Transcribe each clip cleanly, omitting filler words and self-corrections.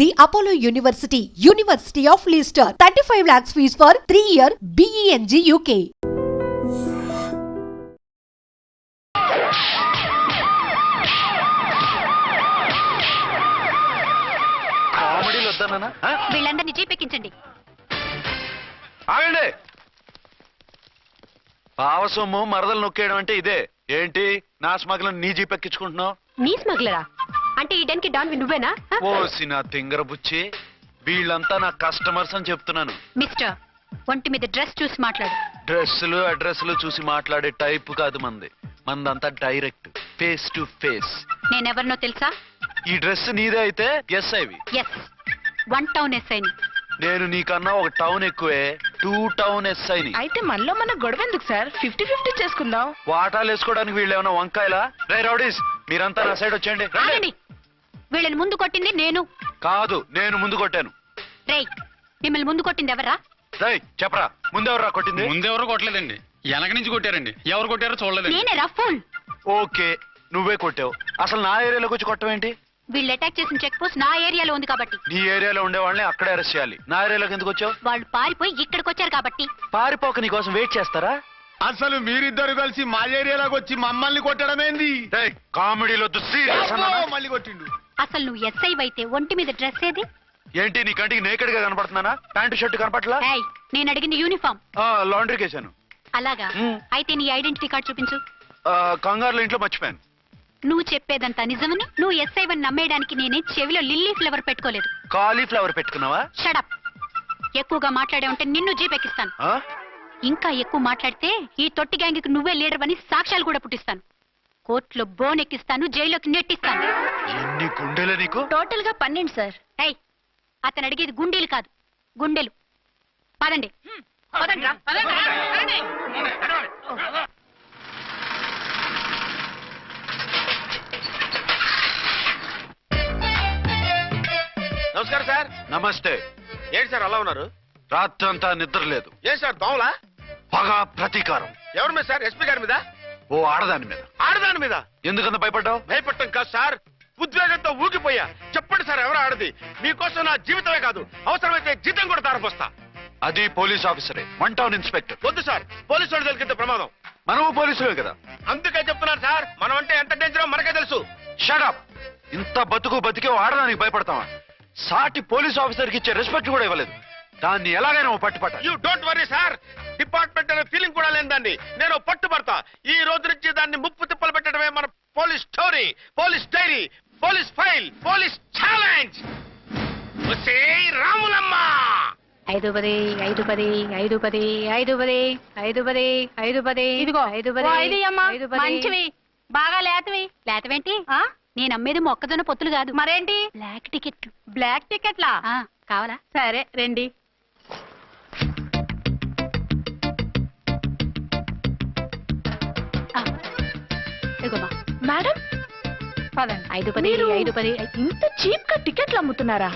The Apollo University, University of Leicester, 35 lakhs fees for 3-year BEng UK. కామెడీలు వద్దన్నా వీళ్ళందరినీ జీపెక్కించండి. ఆగండి. పావసొమ్ము మరదలు నొక్కేయడం అంటే ఇదే. ఏంటి నా స్మగ్లం నీ జీపెక్కించుకుంటున్నావు? నీ స్మగ్లరా అంటే ఈ డెన్కి డాన్ నువ్వేనా? ఓసి నా తింగర బుచ్చి, వీళ్ళంతా నా కస్టమర్స్ అని చెప్తున్నాను. మిస్టర్, ఒంటి మీద డ్రెస్ చూసి మాట్లాడు. డ్రెస్సులు అడ్రస్లు చూసి మాట్లాడే టైప్ కాదు మంది. మందంతా డైరెక్ట్, ఫేస్ టు ఫేస్. నేనెవరినో తెలుసా? ఈ డ్రెస్ నీదే అయితే ఎస్ ఐవి. ఎస్, 1 టౌన్ ఎస్ఐని. నేను నీకన్నా ఒక టౌన్ ఎక్కువే, 2 టౌన్ ఎస్ఐని. అయితే మనలో మన గొడవ ఎందుకు సార్? 50-50 చేసుకుందాం. వాటాలు వేసుకోవడానికి వీళ్ళు ఏమైనా వంకాయలా? రే రౌడీస్, మీరంతా నా సైడ్ వచ్చేయండి. ఆగండి. వీళ్ళని ముందు కొట్టింది నేను కాదు, నేను ముందు కొట్టాను. రేయ్, మిమ్మల్ని ముందు కొట్టింది ఎవరా? రేయ్ చెప్పరా, ముందెవర్రా కొట్టింది? ముందెవరు కొట్టలేదండి, వెనక నుంచి కొట్టారండి. ఎవరు కొట్టారో చూడలేదండి. నేనే రఫూల్. ఓకే, నువ్వే కొట్టావు. అసలు నా ఏరియాలోకి వచ్చి కొట్టవేంటి? వీళ్ళు అటాక్ చేసిన చెక్ పోస్ట్ నా ఏరియాలో ఉంది కాబట్టి. నీ ఏరియాలో ఉండే వాళ్ళని అక్కడే అరెస్ట్ చేయాలి. నా ఏరియాలోకి ఎందుకు వచ్చావు? వాళ్ళు పారిపోయి ఇక్కడికి వచ్చారు కాబట్టి. పారిపోక నీ కోసం వెయిట్ చేస్తారా? అసలు మీరిద్దరు కలిసి మా ఏరియాలోకి వచ్చి మమ్మల్ని కొట్టడమేంది? కామెడీలో మళ్ళీ కొట్టిండు. అసలు నువ్వు ఎస్ఐ అయితే ఒంటి మీద డ్రెస్ ఏది? ఏంటి నీ కంటికి నేకెడ్ గా కనపడుతున్నానా? Pant shirt కనపట్లా? ఏయ్, నేను అడిగింది యూనిఫామ్. లాండ్రీకి వేసాను. అలాగా? అయితే నీ ఐడెంటిటీ కార్డ్ చూపించు. కంగారులో ఇంట్లో మర్చిపోయాను. నువ్వు చెప్పేదంతా నిజమని నువ్వు ఎస్ఐ వని నమ్మేయడానికి నేనే చెవిలో లిల్లీ ఫ్లవర్ పెట్టుకోలేదు. కాలీఫ్లవర్ పెట్టుకున్నావా? షడప్. ఎక్కువగా మాట్లాడే ఉంటే నిన్ను జీపెక్కిస్తాను. ఇంకా ఎక్కువ మాట్లాడితే ఈ తొట్టి గ్యాంగ్కి నువ్వే లీడర్ అని సాక్ష్యాలు కూడా పుట్టిస్తాను. కోర్టులో బోన్ ఎక్కిస్తాను, జైల్లోకి నెట్టిస్తాను. ఎన్ని గుండెలు నీకు? టోటల్ గా 12 సార్. ఏయ్, అతను అడిగేది గుండెలు కాదు, గుండెలు. పదండి. నమస్కారం సార్. నమస్తే. ఏంటి సార్ అలా ఉన్నారు? రాత్రంతా నిద్ర లేదు. ఏం సార్ దోమలా? పగ ప్రతీకారం. ఎవరి మీద సార్? ఎస్పీ గారి మీద? ఓ ఆడదాని మీద. ఆడదాని మీద? ఎందుకంత భయపడ్డావు? భయపడటం కాదు సార్, ఉద్వేగంతో ఊగిపోయా. చెప్పండి సార్, ఎవరు ఆడది? మీకోసం నా జీవితమే కాదు, అవసరమైతే జీతం కూడా తారపోస్తా. అది పోలీస్ ఆఫీసరే, 1 టౌన్ ఇన్స్పెక్టర్. వద్దు సార్, పోలీసు వాళ్ళు దొరికితే ప్రమాదం. మనము పోలీసులే కదా. అందుకే చెప్తున్నాను సార్, మనం అంటే ఎంత డేంజరో మనకే తెలుసు. షడప్. ఇంత బతికే ఆడదానికి భయపడతావా? సాటి పోలీస్ ఆఫీసర్కి ఇచ్చే రెస్పెక్ట్ కూడా ఇవ్వలేదు. దాన్ని ఎలాగైనా పట్టుపట్ట. You don't worry sir, department అనే ఫీలింగ్ కూడా లేని దాన్ని నేను పట్టుబడతా. ఈ రోజు నుంచి దాన్ని ముప్పు తిప్పలు పెట్టడమే మన police story, police diary, police file, police challenge. Ramulamma 5-10 5-10 5-10 5-10 5-10 5-10. ఇదిగో 5-10 మంచివి, బాగా లేతవి. లేతవేంటి? నేను అమ్మేది మొక్కజొన్న పొత్తులు కాదు. మరేంటి? బ్లాక్ టికెట్లు. బ్లాక్ టికెట్లా? కావాలా? సరే రండి. ఇదిగోమా మేడం పదండి. 5-10 5-10. ఇంత చీప్ గా టికెట్లు అమ్ముతున్నారా?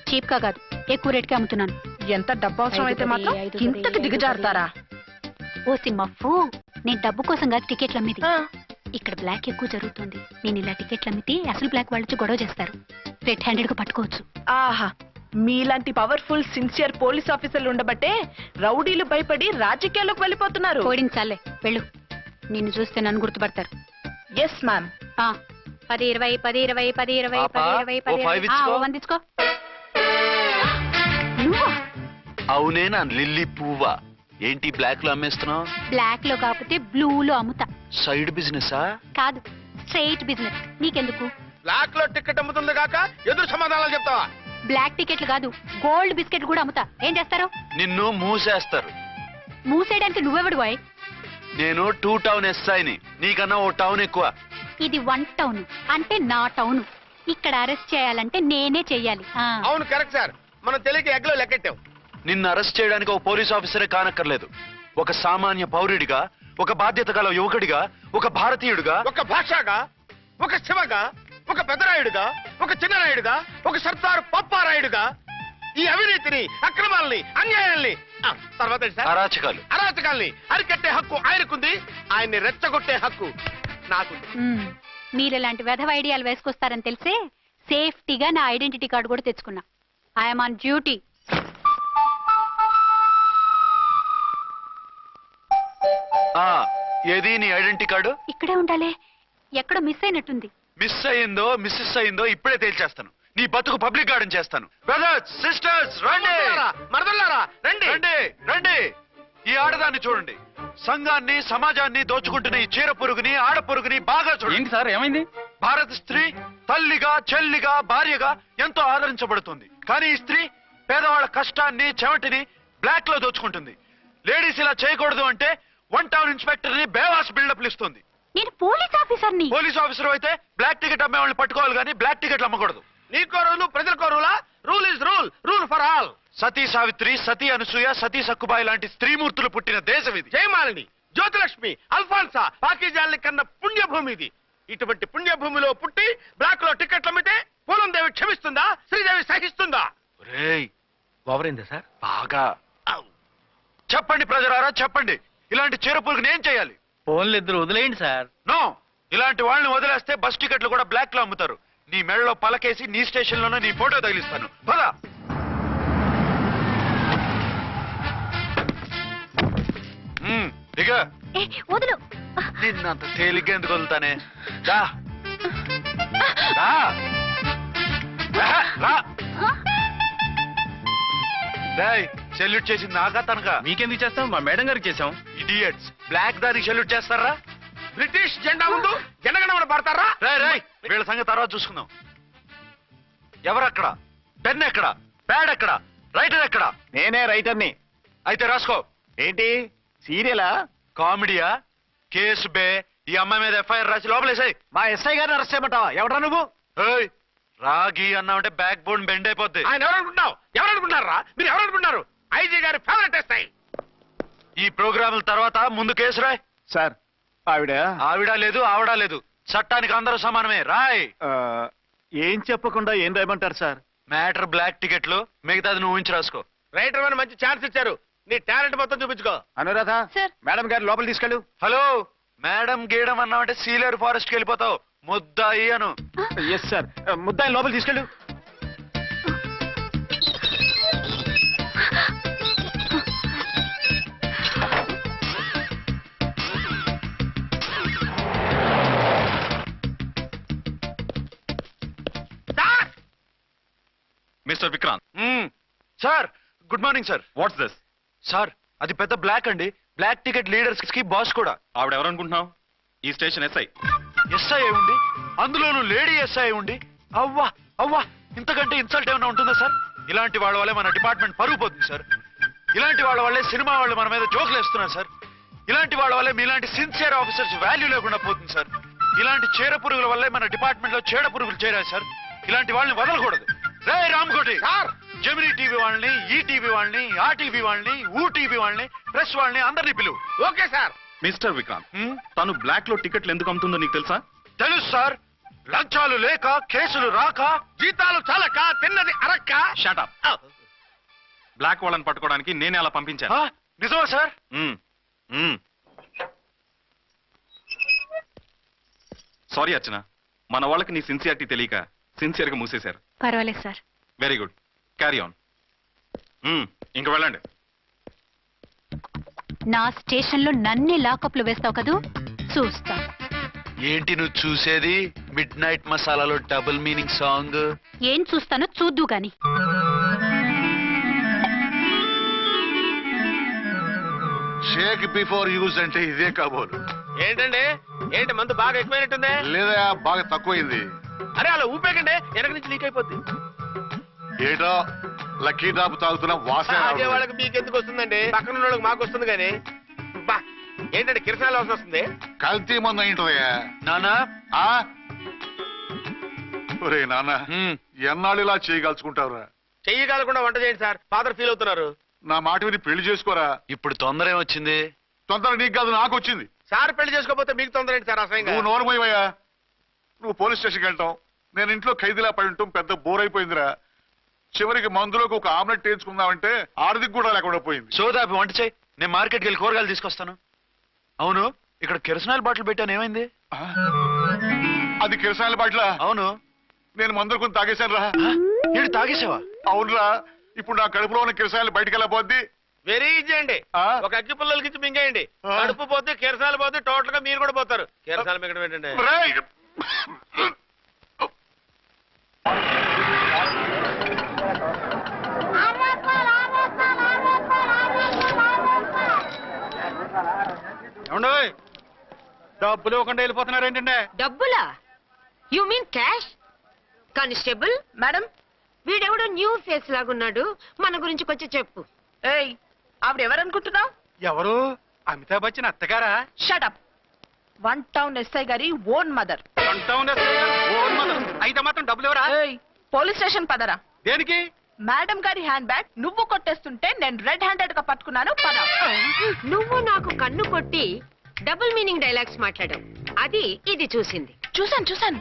చీప్ గా కాదు, ఎక్కువ రేట్కి అమ్ముతున్నాను. ఎంత డబ్బు అవసరం అయితే మాత్రం 5-10 ఇంతకు దిగజారుతారా? ఓ సిమ్మఫు, నేను డబ్బు కోసం కాదు టికెట్లు అమ్మేది. ఇక్కడ బ్లాక్ ఎక్కువ జరుగుతుంది. నేను ఇలా టికెట్లు అమ్మితే అసలు బ్లాక్ వాళ్ళు గొడవ చేస్తారు. రెడ్ హ్యాండెడ్ గా పట్టుకోవచ్చు. ఆహా, మీలాంటి పవర్ఫుల్ సిన్సియర్ పోలీస్ ఆఫీసర్లు ఉండబట్టే రౌడీలు భయపడి రాజకీయాల్లోకి వెళ్ళిపోతున్నారు. ఓడించాలే, వెళ్ళు. నిన్ను చూస్తే నన్ను గుర్తుపడతారు. Yes ma'am. 10-20 10-20 10-20 10-20 10 వందించుకో. అవునే నా లిల్లీ పువ్వా? ఏంటి బ్లాక్ లో అమ్మేస్తున్నావు? బ్లాక్ లో కాకపోతే బ్లూ లో అమ్ముతా. సైడ్ బిజినెసా? కాదు, స్ట్రైట్ బిజినెస్. నీకెందుకు? బ్లాక్ లో టికెట్ అమ్ముతుంది కాక ఎదురు సమాధానాలు చెప్తావా? బ్లాక్ టికెట్లు కాదు, గోల్డ్ బిస్కెట్ కూడా అమ్ముతా. ఏం చేస్తారు? నిన్ను మూసేస్తారు. మూసేయడానికి నువ్వెవడు బాయ్? నేను 2 టౌన్ ఎస్ఐని, నీకన్నా ఓ టౌన్ ఎక్కువ. ఇది 1 టౌన్ అంటే నా టౌన్. ఇక్కడ అరెస్ట్ చేయాలంటే నేనే చెయ్యాలి. అవును, కరెక్ట్ సార్. మనం తెలియక ఎగ్లో లెక్కెట్టాం. నిన్ను అరెస్ట్ చేయడానికి ఒక పోలీస్ ఆఫీసరే కానక్కర్లేదు. ఒక సామాన్య పౌరుడిగా, ఒక బాధ్యత గల యువకుడిగా, ఒక భారతీయుడిగా, ఒక భాషగా, ఒక శివగా, ఒక పెద్దరాయుడుగా, ఒక చిన్నరాయుడుగా, ఒక సర్దారు పప్పారాయుడుగా ఈ అవినీతిని, అక్రమాలని, అన్యాయాల్ని, తర్వాత అరాచకాల్ని అరికట్టే హక్కు ఆయనకుంది. ఆయన్ని రెచ్చగొట్టే హక్కు నాకుంది. మీరిలాంటి వెధవ ఐడియాలు వేసుకొస్తారని తెలిసే సేఫ్టీగా నా ఐడెంటిటీ కార్డు కూడా తెచ్చుకున్నా. I'm on duty. ఏది నీ ఐడెంటిటీ కార్డు? ఇక్కడే ఉండాలి. ఎక్కడ మిస్ అయినట్టుంది. మిస్ అయిందో మిస్సెస్ అయిందో ఇప్పుడే తేల్చేస్తాను. నీ బతుకు పబ్లిక్ గార్డెన్ చేస్తాను. బ్రదర్స్, సిస్టర్స్, రండి. మరదల్లారా రండి. రండి రండి. ఈ ఆడదాన్ని చూడండి. సంఘాన్ని సమాజాన్ని దోచుకుంటున్న ఈ చీర పురుగుని ఆడ పురుగుని బాగా చూడండి. ఏంటి సార్ ఏమైంది? భారత స్త్రీ తల్లిగా చెల్లిగా భార్యగా ఎంతో ఆదరించబడుతుంది. కానీ ఈ స్త్రీ పేదవాళ్ళ కష్టాన్ని చెమటిని బ్లాక్ లో దోచుకుంటుంది. లేడీస్ ఇలా చేయకూడదు అంటే 1 టౌన్ ఇన్స్పెక్టర్ ని బేవాస్ బిల్డప్ ఇస్తుంది. నేను పోలీస్ ఆఫీసర్ని. పోలీస్ ఆఫీసర్ అయితే బ్లాక్ టికెట్ అమ్మే వాళ్ళని పట్టుకోవాలి కానీ బ్లాక్ టికెట్లు అమ్మకూడదు. నీకో రూలు ప్రజలకో రూలా? Rule is rule, rule for all. Sati Savitri, Sati Anasuya, Sati Sakkubai లాంటి స్త్రీమూర్తులు పుట్టిన దేశం ఇది. జయమాలిని, జ్యోతిలక్ష్మి, అల్ఫాన్సా, పాకిజాల్ని కన్న పుణ్యభూమి ఇది. ఇటువంటి పుణ్యభూమిలో పుట్టి బ్లాక్ లో టికెట్లు అమ్మితే పూలందేవి క్షమిస్తుందా? శ్రీదేవి సహిస్తుందా? రేయ్ ఓవరైందా సార్? బాగా చెప్పండి ప్రజలారా, చెప్పండి. ఇలాంటి చీర పురుగుని ఏం చేయాలి? ఫోన్లు ఇద్దరు వదిలేయండి సార్. నో, ఇలాంటి వాళ్ళని వదిలేస్తే బస్ టికెట్లు కూడా బ్లాక్ లో అమ్ముతారు. నీ మెడలో పలకేసి నీ స్టేషన్ లోనే నీ ఫోటో తగిలిస్తాను. పద. దిగ. వదులు. నిన్నంత తేలిగ్గా ఎందుకు వదులుతానే? రా. రా. రా. రేయ్, సెల్యూట్ చేసింది నాకా తనకా? మీకెందుకు చేస్తాం? మా మేడం గారికి చేసాం. ఇడియట్స్, బ్లాక్ దానికి సెల్యూట్ చేస్తారా? బ్రిటిష్ జెండా ముందు జనగణమన పడతారా? రేయ్, వీళ్ళ సంగతి తర్వాత చూసుకుందాం. ఎవరక్కడ? పెన్ ఎక్కడ? ప్యాడ్ ఎక్కడ? రైటర్ ఎక్కడ? నేనే రైటర్ని. అయితే రాసుకో. ఏంటి సీరియలా? కామెడీయా? కేసు బే. ఈ అమ్మాయి మీద ఎఫ్ఐఆర్ రాసి లోపలేసాయి. మా ఎస్ఐ గారిని అరెస్ట్ చేయమంటావా? ఎవడ్రా నువ్వు? రాగి అన్నావంటే బ్యాక్ బోన్ బెండ్ అయిపోద్ది. ఆయన ఎవరనుకుంటున్నావు? ఎవరనుకుంటారా మీరు? ఎవరనుకుంటున్నారు? ఐజీ గారి ఫేవరెట్ ఎస్ఐ. ఈ ప్రోగ్రాముల తర్వాత ముందు కేసు రాయ్. సార్ ఆవిడ ఆవిడ లేదు ఆవిడ లేదు, చట్టానికి అందరూ సమానమే. రాయ్. ఏం చెప్పకుండా ఏం రాయమంటారు సార్? మ్యాటర్ బ్లాక్ టికెట్లు, మిగతాది నువ్వు ఊహించి రాసుకో. రైటర్ అని మంచి ఛాన్స్ ఇచ్చారు. నీ టాలెంట్ మొత్తం చూపించుకో. అనురాధ, సార్. మేడం గారి లోపల తీసుకెళ్ళు. హలో, మేడం గీయడం అన్నావంటే సీలేరు ఫారెస్ట్ కి వెళ్ళిపోతావు. ముద్దాయి అను. Yes sir. ముద్దాయి లోపల తీసుకెళ్ళు. Mister Vikrant. Sir, good morning sir. What's this? Sir, అది పెద్ద బ్లాక్ అండి. బ్లాక్ టికెట్ లీడర్స్ కి బాస్ కూడా. ఆవిడ ఎవరనుకుంటున్నావు? ఈ స్టేషన్ ఎస్ఐ. ఎస్ఐ ఉండి, అందులోనూ లేడీ ఎస్ఐ ఉండి, అవ్వా అవ్వా, ఇంతకంటే ఇన్సల్ట్ ఏమైనా ఉంటుందా సార్? ఇలాంటి వాళ్ళ వల్లే మన డిపార్ట్మెంట్ పరుగు పోతుంది సార్. ఇలాంటి వాళ్ళ వల్లే సినిమా వాళ్ళు మన మీద జోకులు వేస్తున్నారు సార్. ఇలాంటి వాళ్ళ వల్లే మీలాంటి సిన్సియర్ ఆఫీసర్స్ వాల్యూ లేకుండా పోతుంది సార్. ఇలాంటి చీడ పురుగుల వల్లే మన డిపార్ట్మెంట్ లో చీడ పురుగులు చేరారు సార్. ఇలాంటి వాళ్ళని వదలకూడదు. రే రామ్కోటి సార్, జమినీ టీవీ వాళ్ళని, ఈ టీవీ వాళ్ళని, ఆ టీవీ వాళ్ళని, ఊ టీవీ వాళ్ళని, ప్రెస్ వాళ్ళని అందరినీ పిలువు. Okay sir. మిస్టర్ విక్రాంత్, తను బ్లాక్ లో టికెట్లు ఎందుకు అమ్ముతుందో నీకు తెలుసా? తెలుసు సార్. లంచాలు లేక, కేసులు రాక, జీతాలు చాలక, తిన్నది అరక్క. షటప్. బ్లాక్ వాళ్ళని పట్టుకోవడానికి నేనే అలా పంపించాను. నిజమా సార్? సారీ అర్చన, మన వాళ్ళకి నీ సిన్సియారిటీ తెలియక సిన్సియర్ గా మూసేశారు. పర్వాలేదు sir. Very good, carry on. ఇంక వెళ్ళండి. నా స్టేషన్ లో నన్నే లాకప్ లో వేస్తావు కదూ, చూస్తా. ఏంటి నువ్వు చూసేది? మిడ్ నైట్ మసాలాలో డబుల్ మీనింగ్ సాంగ్. ఏం చూస్తానో చూద్దు గాని. షేక్ బిఫోర్ యూజ్ అంటే ఇదే కాబోలు. ఏంటండి, ఏంటి మందు బాగా ఎక్కువైనట్టుందే? లేదా బాగా తక్కువైంది. అరే అలా ఊపేకండి, వెనక నుంచి లీక్ అయిపోద్ది. ఏటో లక్కీ డ్రాప్ తాగుతున్న వాసన తాగే రావట్లేదు. వాళ్ళకి మీకు ఎందుకు వస్తుందండి? పక్కన ఉన్న వాళ్ళకి మాకు వస్తుంది కానీ. బా, ఏంటంటే కిరసనాల వాసన వస్తుంది. కల్తీ మందు అయింటదయ్యా. నానా, ఆ? ఒరే నాన్న, ఎన్నాళ్ళు ఇలా చేయగలుచుకుంటావురా? చెయ్యగలకుండా వంట చేయండి సార్, ఫాదర్ ఫీల్ అవుతున్నారు. నా మాట విని పెళ్లి చేసుకోరా. ఇప్పుడు తొందర ఏమొచ్చింది? తొందర నీకు కాదు, నాకు వచ్చింది. సార్ పెళ్లి చేసుకోకపోతే మీకు తొందర ఏంటి సార్? అసహ్యంగా. నువ్వు నోరు పోయివయ్యా. నువ్వు పోలీస్ స్టేషన్కి వెళ్తాం, నేను ఇంట్లో ఖైదీలా పడి ఉంటాం. పెద్ద బోర్ అయిపోయిందిరా. చివరికి మందులోకి ఒక ఆమ్లెట్ వేయించుకుందామంటే ఆర్థిక కూడా లేకుండా పోయింది. సోదాపి వంట చేయి, నేను మార్కెట్కి వెళ్ళి కూరగాయలు తీసుకొస్తాను. అవును, ఇక్కడ కిరసనాయిల్ బాటిల్ పెట్టాను, ఏమైంది? అది కిరసాయల బాట్ల. అవును. నేను మందులు కొని తాగేశాను రా. ఏడు తాగేసావా? అవునురా, ఇప్పుడు నా కడుపులో ఉన్న కిరసాయలు బయటికి వెళ్ళబోద్ది. వెరీ ఈజీ అండి. ఆ? ఒక అగ్గి పుల్లలకి ఇచ్చి మింగేయండి. ఆ. కడుపు పోతే కిరసాలు పోతే టోటల్ గా మీరు కూడా పోతారు. కిరసాలు మింగడం ఏంటండి? రేయ్! ఏమండో డబ్బులు ఇవ్వకుండా వెళ్ళిపోతున్నారు ఏంటంటే? డబ్బులా? You mean cash? Constable madam, వీడెవడో న్యూ ఫేస్ లాగున్నాడు, మన గురించి కొంచెం చెప్పు. ఏయ్, ఆవిడ ఎవరనుకుంటున్నావు? ఎవరు? అమితాబ్ బచ్చన్ అత్తగారా? షటప్. 1 టౌన్ ఎస్ఐ గారి ఓన్ మదర్. అయితే మాత్రం డబ్బులు ఎవరా? ఏయ్, పోలీస్ స్టేషన్ పదరా. దేనికి? మేడం గారి హ్యాండ్ బ్యాగ్ నువ్వు కొట్టేస్తుంటే నేను రెడ్ హ్యాండెడ్ గా పట్టుకున్నాను. పద. నువ్వు నాకు కన్ను కొట్టి డబుల్ మీనింగ్ డైలాగ్స్ మాట్లాడావు, అది ఇది చూసింది. చూసాను.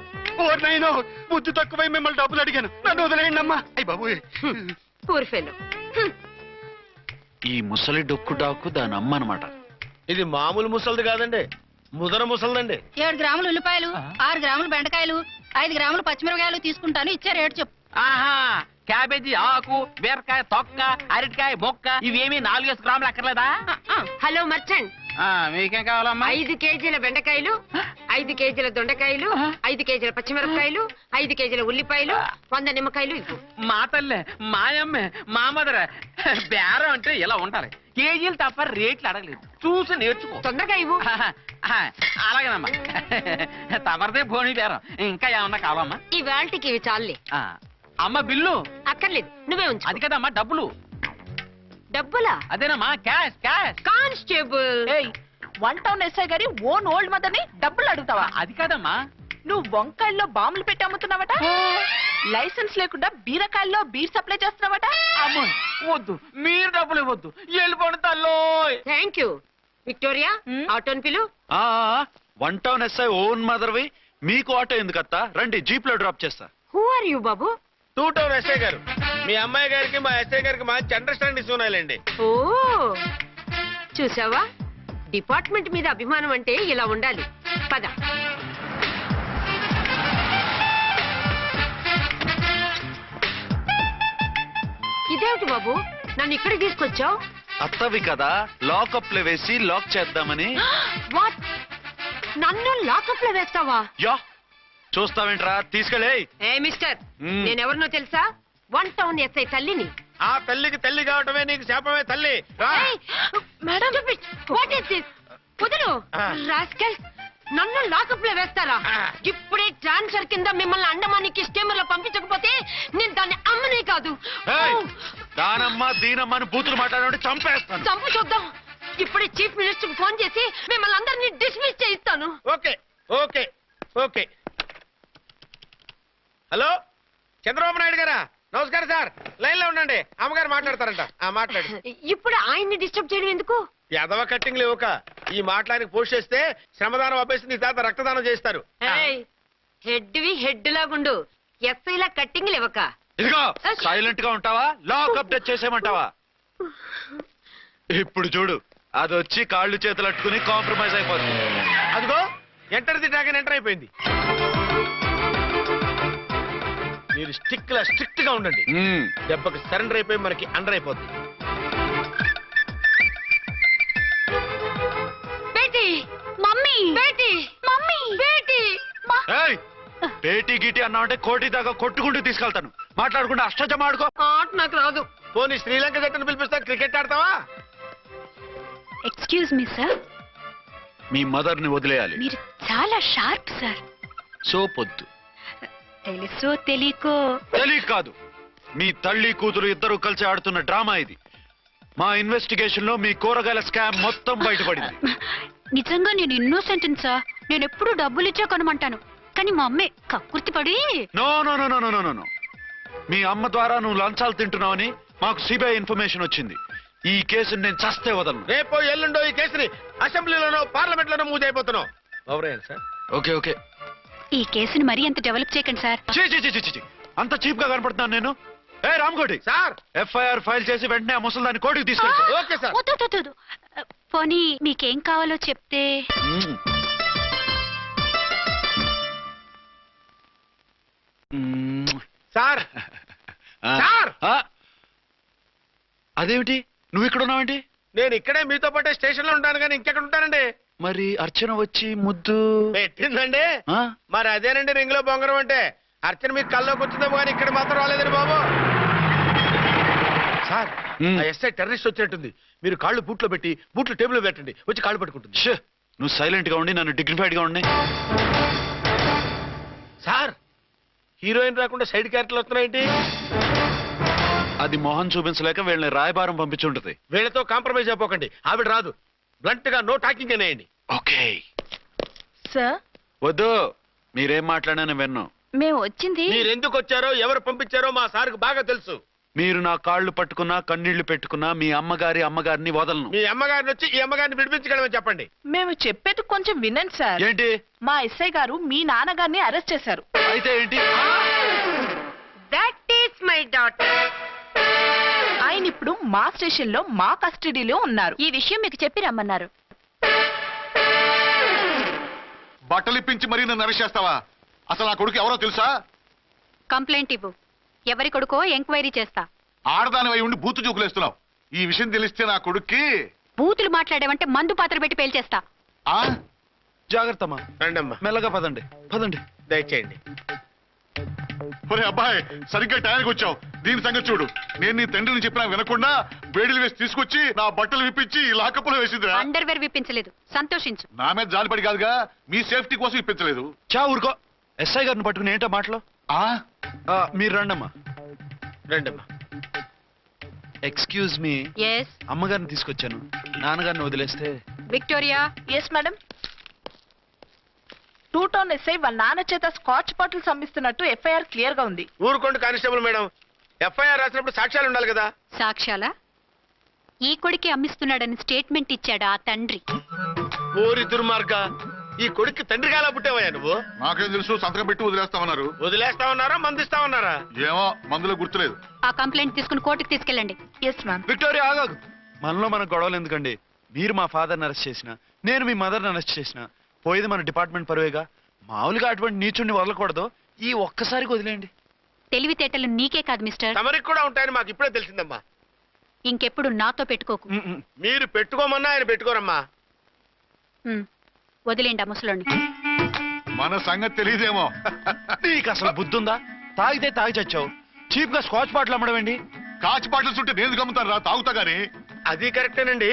బుద్ధి తక్కువై మిమ్మల్ని డబ్బులు అడిగాను, నన్ను వదిలేయండి అమ్మా. అయ్యి బాబు, పూర్ ఫెలో. ఈ ముసలి డొక్కు డాకు దాని అమ్మ అనమాట. ఇది మామూలు ముసలిది కాదండి, ముదర ముసలిదండి. 7 గ్రాములు ఉల్లిపాయలు, 6 గ్రాములు బెండకాయలు, 5 గ్రాములు పచ్చిమిరపకాయలు తీసుకుంటాను. ఇచ్చే రేటు చెప్పు. ఆహా, క్యాబేజీ ఆకు, బీరకాయ తొక్క, అరటికాయ బొక్క ఇవేమి 4 గ్రాములు అక్కర్లేదా? హలో మర్చండ్, మీకేం కావాలమ్మా? 5 కేజీల బెండకాయలు, 5 కేజీల దొండకాయలు, 5 కేజీల పచ్చిమిరపకాయలు, 5 కేజీల ఉల్లిపాయలు, 100 నిమ్మకాయలు ఇవ్వు. మా తల్లే, మాయమ్మే, మా మదర బేరం అంటే ఇలా ఉండాలి. కేజీలు తప్ప రేట్లు అడగలేదు, చూసి నేర్చుకో. తొందరగా ఇవ్వు. అలాగేనమ్మా. తమరిదే భోని బేరం. ఇంకా ఏమన్నా కావాలమ్మా? ఈ వేల్టికి ఇవి చాలులే. అమ్మ బిల్లు అక్కర్లేదు, నువ్వే ఉంచు. అది కదమ్మా డబ్బులు. డబ్బులా? అదేనమ్మా క్యాష్ క్యాష్. కానిస్టేబుల్, ఏయ్, 1 టౌన్ ఎస్ఐ గారి ఓన్ ఓల్డ్ మదర్ ని డబ్బులు అడుగుతావా? అది కాదమ్మా. నువ్వు వంకాయల్లో బాంబులు పెట్టి అమ్ముతున్నావట, లైసెన్స్ లేకుండా బీరకాయల్లో బీర్ సప్లై చేస్తున్నావట. అమ్మో వద్దు, మీరు డబ్బులు ఇవ్వద్దు, వెళ్ళిపోండి తల్లో. Thank you. విక్టోరియా, ఆటోన్ పిలు. 1 టౌన్ ఎస్ఐ ఓన్ మదర్వి, మీకు ఆటో ఎందుకత్తా? రండి, జీప్ లో డ్రాప్ చేస్తా. హూ ఆర్ యూ బాబు? 2 టౌన్ ఎస్ఐ గారు, మీ అమ్మాయి గారికి మా ఎస్ఐ గారికి మంచి అండర్స్టాండింగ్ ఉన్నాయిలేండి. ఓ, చూసావా, డిపార్ట్మెంట్ మీద అభిమానం అంటే ఇలా ఉండాలి. పద. ఇదేమిటి బాబు, నన్ను ఇక్కడికి తీసుకొచ్చావు? అత్తవి కదా, లాకప్ లో వేసి లాక్ చేద్దామని. వాట్? నన్ను లాకప్ లో వేస్తావా? యా, చూస్తావేంట్రా, తీసుకెళ్ళే. ఏ మిస్టర్, మ్మ్. నేనెవరినో తెలుసా? 1 టౌన్ ఎస్ఐ తల్లిని. ఆ తల్లికి తల్లి కావటమే నీకు శాపమే తల్లి. రా. Madam, what is this? వదలు. రాస్కల్స్, నన్ను లాకప్ లో వేస్తారా? ఇప్పుడే ట్రాన్స్ఫర్ కింద మిమ్మల్ని అండమానికి స్టీమర్ లో పంపించకపోతే నేను దాన్ని అమ్మనే కాదు. ఏయ్, దానమ్మ దీనమ్మ అని బూతులు మాట్లాడే చంపేస్తాను. చంపు చూద్దాం. ఇప్పుడే చీఫ్ మినిస్టర్ ఫోన్ చేసి మిమ్మల్ని అందరినీ డిస్మిస్ చేయిస్తాను. Okay okay okay. Hello, Chandrababu Naidu గారా? నమస్కారం సార్, లైన్ లో ఉండండి, అమ్మగారు మాట్లాడతారంట. మాట్లాడు. ఇప్పుడు ఆయన్ని డిస్టర్బ్ చేయడం ఎందుకు? ఎదవ కట్టింగ్ లేవుక ఈ మాట్లాడికి పోస్ట్ చేస్తే శ్రమదానం అభ్యసి నీ తాత రక్తదానం చేస్తారు. హెడ్వి హెడ్ లాగుండు, ఎస్ఐలా కట్టింగ్ లేవక. ఇదిగో, సైలెంట్ గా ఉంటావా, లాక్ అప్డేట్ చేసేయమంటావా? ఇప్పుడు చూడు, అది వచ్చి కాళ్ళు చేతులు అట్టుకుని కాంప్రమైజ్ అయిపోతుంది. అదిగో, ఎంటర్ ది డ్రాగన్ ఎంటర్ అయిపోయింది. మీరు స్ట్రిక్ట్ గా ఉండండి, దెబ్బకి సరెండర్ అయిపోయి మనకి అండర్ అయిపోద్ది. Beti, mummy, Beti, mummy, Beti. ఏయ్, పేటీ గిటి అన్నావంటే కోటి దాకా కొట్టుకుంటూ తీసుకెళ్తాను. మాట్లాడకుండా అష్టజమ ఆడుకో. ఆట నాకు రాదు. పోనీ శ్రీలంక జట్టును పిలిపిస్తా, క్రికెట్ ఆడతావా? ఎక్స్క్యూజ్ మీ సార్, మీ మదర్ ని వదిలేయాలి. మీరు చాలా షార్ప్ సార్. సోపొద్దు. తెలుసో తెలియకో. తెలియక కాదు, మీ తల్లి కూతురు ఇద్దరు కలిసి ఆడుతున్న డ్రామా ఇది. మా ఇన్వెస్టిగేషన్ లో మీ కూరగాయల స్కామ్ మొత్తం బయటపడింది. నిజంగా నేను ఇన్నోసెంట్ సార్. నేను ఎప్పుడు డబ్బులు ఇచ్చా కొనమంటాను, కానీ మా అమ్మే కక్కుర్తి పడి. No no no no no no no. మీ అమ్మ ద్వారా నువ్వు లంచాలు తింటున్నావని మాకు సిబిఐ ఇన్ఫర్మేషన్ వచ్చింది. ఈ కేసుని నేను చస్తే వదలను. రేపో ఎల్లుండో ఈ కేసుని అసెంబ్లీలోనో పార్లమెంట్ లోనో మూవ్ అయిపోతున్నావు. ఓవరేనా సార్? Okay okay. ఈ కేసుని మరీ అంత డెవలప్ చేయకండి సార్. చీ చీ చీ చీ చీ. అంత చీప్ గా కనపడుతున్నాను నేను? ఏ రామ్కోటి సార్, ఎఫ్ఐఆర్ ఫైల్ చేసి వెంటనే ఆ ముసలిదాన్ని కోర్టుకు తీసుకెళ్తా. Okay sir. వద్దు, వద్దు, వద్దు. పోనీ మీకేం కావాలో చెప్తే. సార్ ఆ, సార్! ఆ, అదేమిటి నువ్వు ఇక్కడ ఉన్నావేంటి? నేను ఇక్కడే మీతో పాటే స్టేషన్ లో ఉంటాను కానీ ఇంకెక్కడ ఉంటానండి. మరి అర్చన వచ్చి ముద్దు పెట్టిందండి. ఆ? మరి అదేనండి రింగ్ లో బొంగరం అంటే. అర్చన మీకు కల్లోకి వచ్చిందేమో కానీ ఇక్కడ మాత్రం రాలేదండి బాబు. సార్ ఆ ఎస్ఐ టెర్రరిస్ట్ వచ్చినట్టుంది. మీరు కాళ్ళు బూట్లో పెట్టి బూట్లు టేబుల్ లో పెట్టండి, వచ్చి కాళ్ళు పట్టుకుంటుంది. ఛే, నువ్వు సైలెంట్ గా ఉండి నన్ను డిగ్నిఫైడ్ గా ఉండి. సార్ హీరోయిన్ రాకుండా సైడ్ క్యారెక్టర్లు వస్తున్నాయేంటి? అది మొహం చూపించలేక వీళ్ళని రాయబారం పంపించుంటది. వీళ్ళతో కాంప్రమైజ్ అయిపోకండి. ఆవిడ రాదు. బ్లంట్ గా నో టాకింగ్ అనేయండి. ఓకే. సార్ వద్దు, మీరేం మాట్లాడానని విన్ను. మేము వచ్చింది మీరు ఎందుకు వచ్చారో ఎవరు పంపించారో మా సార్కు బాగా తెలుసు. మీరు నా కాళ్ళు పట్టుకున్నా కన్నీళ్లు పెట్టుకున్నా మీ అమ్మగారిని వదలను. మీ అమ్మగారిని వచ్చి ఈ అమ్మగారిని విడిపించగలమని చెప్పండి. మేము చెప్పేది కొంచెం వినండి సార్. ఏంటి? మా ఎస్ఐ గారు మీ నాన్నగారిని అరెస్ట్ చేశారు. అయితే ఏంటి? That is my daughter. ఆయన ఇప్పుడు మా స్టేషన్ లో మా కస్టడీలో ఉన్నారు. ఈ విషయం మీకు చెప్పి రమ్మన్నారు. బట్టలు ఇప్పించి మరీ నన్ను అరెస్ట్ చేస్తావా? అసలు నా కొడుకు ఎవరో తెలుసా? కంప్లైంట్ ఇవ్వు. ఎవరి కొడుకో ఎంక్వైరీ చేస్తా. ఆడదాని అయి ఉండి బూతు చూకులేస్తున్నావు. ఈ విషయం తెలిస్తే నా కొడుక్కి బూతులు మాట్లాడేవంటే మందు పాత్ర పెట్టి పేల్చేస్తా. ఆ జాగ్రత్తమ్మా, రండమ్మా, మెల్లగా పదండి పదండి. దయచేయండి. ఒరే అబ్బాయి, సరిగ్గా టయానికి వచ్చావు. దీని సంగతి చూడు. నేను నీ తండ్రిని చెప్పినా వినకుండా వేడిలు వేసి తీసుకొచ్చి నా బట్టలు విప్పించి లాకప్పులో వేసిందిరా. అండర్వేర్ విప్పించలేదు, సంతోషించు. నా మీద జాలిపడి కాదుగా, మీ సేఫ్టీ కోసం ఇప్పించలేదు. చా ఊరుకో. ఎస్ఐ గారిని పట్టుకుని ఏంటో మాటలు. మీరు రండమ్మా. రండమ్మా. Excuse me. ఎస్ అమ్మగారిని తీసుకొచ్చాను. నాన్నగారిని వదిలేస్తే. Victoria. Yes madam. 2 town SI వాళ్ళ నాన్న చేత స్కాచ్ బాటిల్స్ అమ్మిస్తున్నట్టు ఎఫ్ఐఆర్ క్లియర్ గా ఉంది. ఊరుకోండి కానిస్టేబుల్ మేడం. ఎఫ్ఐఆర్ రాసినప్పుడు సాక్ష్యాలు ఉండాలి కదా. సాక్ష్యాలా? ఈ కొడుకే అమ్మిస్తున్నాడని స్టేట్మెంట్ ఇచ్చాడు ఆ తండ్రి. ఊరి దుర్మార్గ, ఈ కొడుక్కి తండ్రిగా ఎలా పుట్టావయ్యా నువ్వు? నాకేం తెలుసు, సంతకం పెట్టి వదిలేస్తామన్నారు. వదిలేస్తామన్నారా మందిస్తామన్నారా? ఏమో, మందులో గుర్తులేదు. ఆ కంప్లైంట్ తీసుకుని కోర్టుకు తీసుకెళ్ళండి. Yes ma'am. విక్టోరియా ఆగాగు. మనలో మన గొడవలు ఎందుకండి? మీరు మా ఫాదర్ని అరెస్ట్ చేసిన, నేను మీ మదర్ని అరెస్ట్ చేసిన, పోయేది మన డిపార్ట్మెంట్ పరువేగా. మామూలుగా అటువంటి నీచుడిని వదలకూడదు. ఈ ఒక్కసారికి వదిలేయండి. తెలివితేటలు నీకే కాదు మిస్టర్, తమరికి కూడా ఉంటాయని మాకు ఇప్పుడే తెలిసిందమ్మా. ఇంకెప్పుడు నాతో పెట్టుకోకు. మీరు పెట్టుకోమన్నా ఆయన పెట్టుకోరమ్మా. వదిలేండి ఆ ముసలోని. మన సంగతి తెలియదేమో. నీకు అసలు బుద్ధుందా? తాగితే తాగి చచ్చావు. చీప్ గా స్కాచ్ బాటిల్ అమ్మడమేంటి? కాచి బాటిల్స్ ఉంటే నేను గమ్ముతాను రా, తాగుతా గానీ. అది కరెక్టేనండి.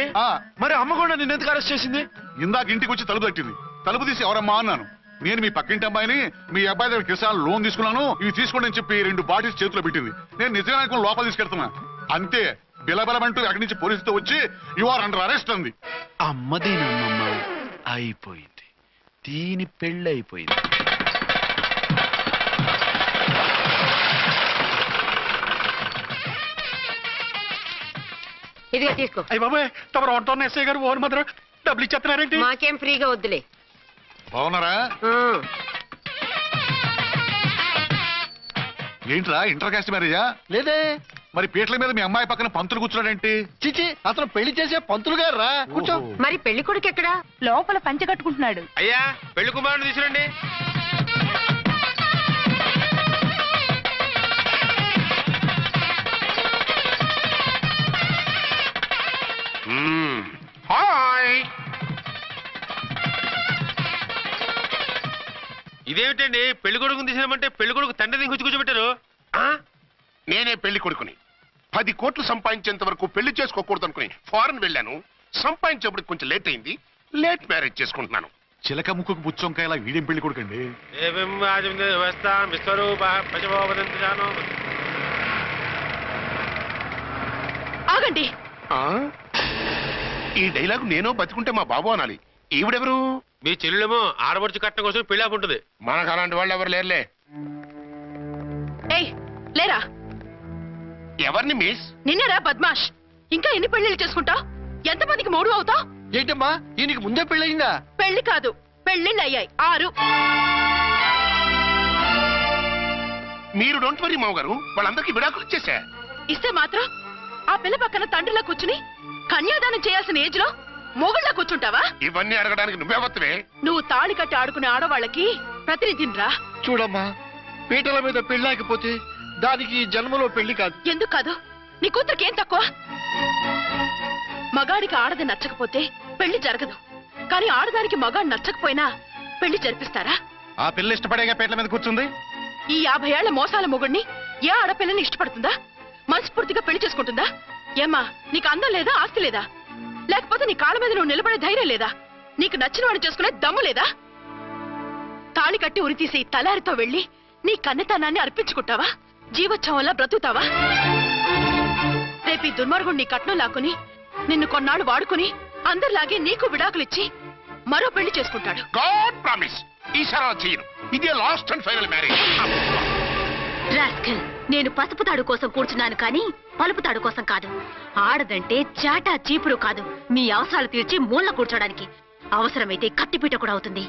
మరి అమ్మ కూడా నిన్ను ఎందుకు అరెస్ట్ చేసింది? ఇందాక ఇంటికి వచ్చి తలుపు తట్టింది. తలుపు తీసి ఎవరమ్మా అన్నాను. నేను మీ పక్కింటి అమ్మాయిని, మీ అబ్బాయి దగ్గర కిసాన్ లోన్ తీసుకున్నాను, ఇవి తీసుకోండి అని చెప్పి 2 బాటిల్స్ చేతిలో పెట్టింది. నేను నిజంగా అనుకుని లోపల తీసుకెళ్తున్నా. అంతే, బిలబలమంటూ అక్కడి నుంచి పోలీసుతో వచ్చి యు ఆర్ అండర్ అరెస్ట్ అంది. అమ్మది నమ్మమ్మ అయిపోయింది. దీని పెళ్ళి అయిపోయింది. ఇదిగా తీసుకో. అయ్య బాబాయ్, తమరు ఆటోన్ ఎస్ఐ గారు ఓన్ మాత్రం డబ్బులు ఇచ్చేస్తున్నారేంటి? మాకేం ఫ్రీగా వద్దులే. బాగున్నారా? ఏంట్రా, ఇంటర్ కాస్ట్ మ్యారేజా? లేదే. మరి పీటల మీద మీ అమ్మాయి పక్కన పంతులు కూర్చున్నాడేంటి? చిచి, అతను పెళ్లి చేసే పంతులు గారు రా. కూర్చో. మరి పెళ్లి కొడుకు ఎక్కడా? లోపల పంచె కట్టుకుంటున్నాడు. అయ్యా, పెళ్లి కుమారుని తీసుకురండి. హాయ్. ఇదేమిటండి, పెళ్లి కొడుకుని తీసినామంటే పెళ్లి కొడుకు తండ్రిని కూర్చోబెట్టారు. నేనే పెళ్లి కొడుకుని. 10 కోట్లు సంపాదించేంత వరకు పెళ్లి చేసుకోకూడదు అనుకుని ఫారెన్ వెళ్ళాను. సంపాదించేప్పుడు కొంచెం లేట్ అయింది. లేట్ మ్యారేజ్ చేసుకుంటున్నాను. చిలక ముక్కుకు బుచ్చొంకాయలా వీడేం పెళ్లి కొడుకండి? ఆగండి. ఈ డైలాగ్ నేను బతికుంటే మా బాబు అనాలి. ఈవిడెవరు? మీ చెల్లెమో ఆడబడుచు కట్టడం కోసం పెళ్లి ఆపుంటది. మనకు అలాంటి వాళ్ళు ఎవరు లేరులే. ఏయ్ లేరా. ఎవరిని మిస్? నిన్నరా బద్మాష్. ఇంకా ఎన్ని పెళ్లిళ్ళు చేసుకుంటావు? ఎంతమందికి మూడు అవుతావు? ఏంటమ్మా, ఈయనకి ముందే పెళ్ళయిందా? పెళ్లి కాదు, పెళ్లిళ్ళు అయ్యాయి 6. మీరు డోంట్ వరీ మావగారు, వాళ్ళందరికీ విడాకులు ఇచ్చేసా. ఇస్తే మాత్రం ఆ పిల్ల పక్కన తండ్రిలా కూర్చుని కన్యాదానం చేయాల్సిన ఏజ్ లో మొగుళ్ళ కూర్చుంటావా? ఇవన్నీ అడగడానికి నువ్వే వత్తవే. నువ్వు తాళి కట్టి ఆడుకునే ఆడవాళ్ళకి ప్రతినిధినిరా. చూడమ్మా, పీటల మీద పెళ్ళాకపోతే దానికి ఈ జన్మలో పెళ్లి కాదు. ఎందుకు కాదు? నీ కూతురికి ఏం తక్కువ? మగాడికి ఆడది నచ్చకపోతే పెళ్లి జరగదు, కానీ ఆడదానికి మగాడు నచ్చకపోయినా పెళ్లి జరిపిస్తారా? ఆ పిల్ల ఇష్టపడేగా పీటల మీద కూర్చుంది. ఈ 50 ఏళ్ల మోసాల మొగుడిని ఏ ఆడపిల్లని ఇష్టపడుతుందా? మనస్ఫూర్తిగా పెళ్లి చేసుకుంటుందా? ఏమ్మా, నీకు అందం లేదా, ఆస్తి లేదా? లేకపోతే నీ కాళ్ళ మీద నువ్వు నిలబడే ధైర్యం లేదా? నీకు నచ్చిన వాడిని చేసుకునే దమ్ము లేదా? తాళి కట్టి ఉరితీసి తలారితో వెళ్లి నీ కన్నెతనాన్ని అర్పించుకుంటావా? జీవోత్సవంలా బ్రతుకుతావా? రేపు ఈ దుర్మార్గుడు నీ కట్నం లాక్కుని నిన్ను కొన్నాళ్ళు వాడుకుని అందరిలాగే నీకు విడాకులిచ్చి మరో పెళ్లి చేసుకుంటాడు. గాడ్ ప్రామిస్, ఈసారి అలా చేయను. ఇదే last and final marriage. Rascal, నేను పసుపు తాడు కోసం కూర్చున్నాను కానీ పలుపు తాడు కోసం కాదు. ఆడదంటే చాటా చీపురు కాదు, మీ అవసరాలు తీర్చి మూల కూర్చోడానికి. అవసరమైతే కత్తిపీట కూడా అవుతుంది.